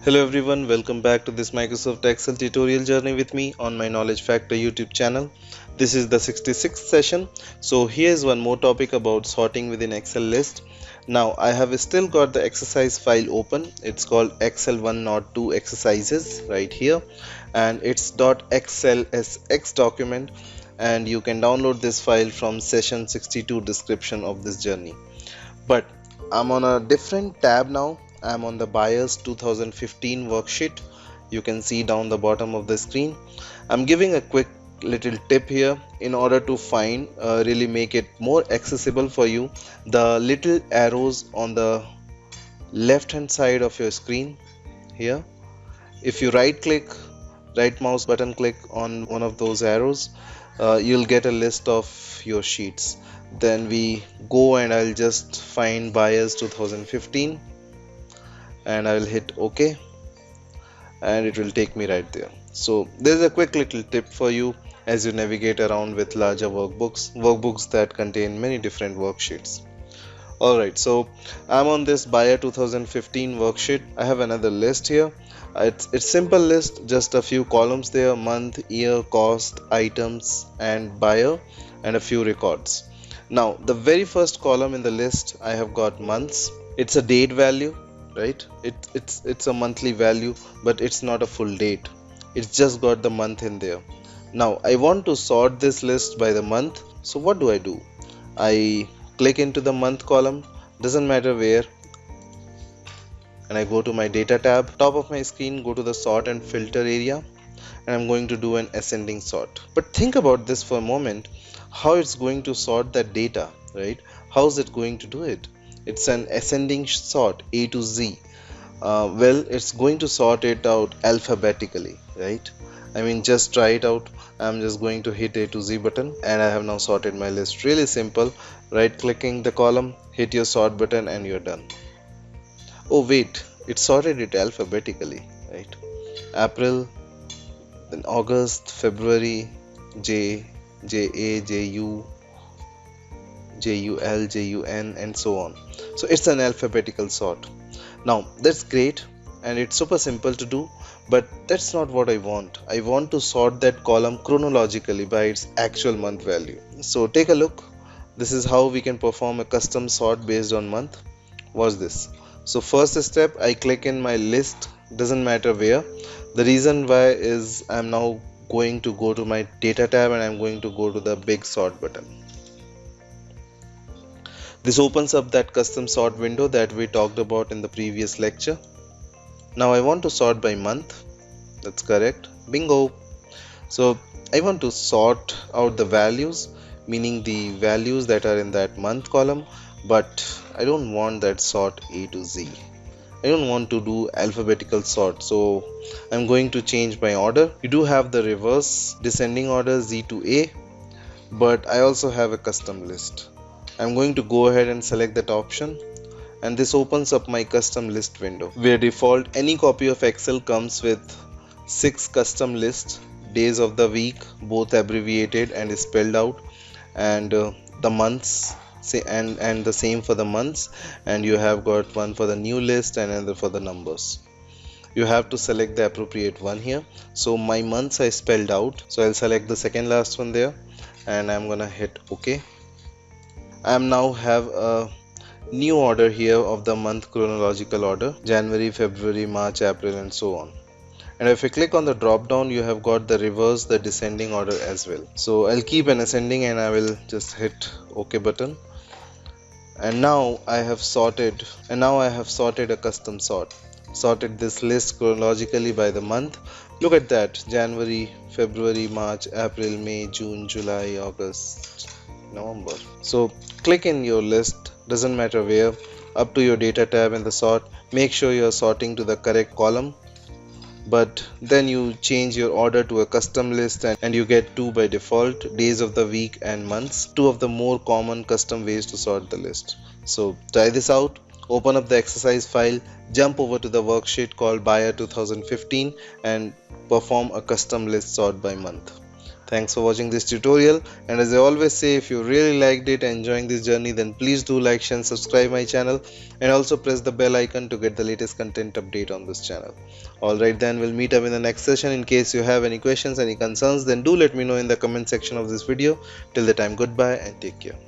Hello everyone, welcome back to this Microsoft Excel tutorial journey with me on my Knowledge Factor YouTube channel. This is the 66th session. So here's one more topic about sorting within Excel list. Now I have still got the exercise file open. It's called Excel 102 exercises right here, and it's .xlsx document, and you can download this file from Session62 description of this journey. But I'm on a different tab now. I'm on the buyers 2015 worksheet. You can see down the bottom of the screen. I'm giving a quick little tip here in order to find really make it more accessible for you. The little arrows on the left hand side of your screen here, if you right mouse button click on one of those arrows, you'll get a list of your sheets. Then we go and I'll just find buyers 2015 and I will hit OK, and it will take me right there. So there's a quick little tip for you as you navigate around with larger workbooks that contain many different worksheets. Alright, so I'm on this buyer 2015 worksheet. I have another list here. It's simple list, just a few columns there: month, year, cost, items, and buyer, and a few records. Now the very first column in the list, I have got months. It's a date value, right? It's a monthly value, but it's not a full date. It's just got the month in there. Now I want to sort this list by the month. So what do? I click into the month column, doesn't matter where, and I go to my data tab. Top of my screen, go to the sort and filter area, and I'm going to do an ascending sort. But think about this for a moment, how it's going to sort that data, right? How's it going to do it? It's an ascending sort, A to Z. Well, it's going to sort it out alphabetically, right? I mean, just try it out. I'm just going to hit A to Z button, and I have now sorted my list. Really simple. Right clicking the column, hit your sort button, and you're done. Oh wait, it sorted it alphabetically, right? April, then August, February, J, JA, JU, JUL, JUN, and so on. So it's an alphabetical sort. Now that's great and it's super simple to do, but that's not what I want. I want to sort that column chronologically by its actual month value. So take a look. This is how we can perform a custom sort based on month. Watch this. So first step, I click in my list, doesn't matter where. The reason why is I'm now going to go to my data tab and I'm going to go to the big sort button. This opens up that custom sort window that we talked about in the previous lecture. Now I want to sort by month. That's correct. Bingo. So I want to sort out the values, meaning the values that are in that month column, but I don't want that sort A to Z. I don't want to do alphabetical sort, so I'm going to change my order. You do have the reverse descending order, Z to A, but I also have a custom list. I'm going to go ahead and select that option, and this opens up my custom list window, where default any copy of Excel comes with 6 custom lists, days of the week, both abbreviated and spelled out, and the months, and the same for the months, and you have got one for the new list and another for the numbers. You have to select the appropriate one here. So my months I spelled out, so I'll select the second last one there, and I'm gonna hit OK. I now have a new order here of the month chronological order: January, February, March, April, and so on. And if I click on the drop down, you have got the reverse, the descending order as well. So I'll keep an ascending and I will just hit OK button. And now I have sorted a custom sort. Sorted this list chronologically by the month. Look at that: January, February, March, April, May, June, July, August, November. So click in your list, doesn't matter where, up to your data tab in the sort. Make sure you're sorting to the correct column, but then you change your order to a custom list and you get 2 by default: days of the week and months, 2 of the more common custom ways to sort the list. So try this out. Open up the exercise file, jump over to the worksheet called buyer 2015 and perform a custom list sort by month. Thanks for watching this tutorial, and as I always say, if you really liked it and enjoying this journey, then please do like, share and subscribe my channel, and also press the bell icon to get the latest content update on this channel. Alright then, we'll meet up in the next session. In case you have any questions, any concerns, then do let me know in the comment section of this video. Till the time, goodbye and take care.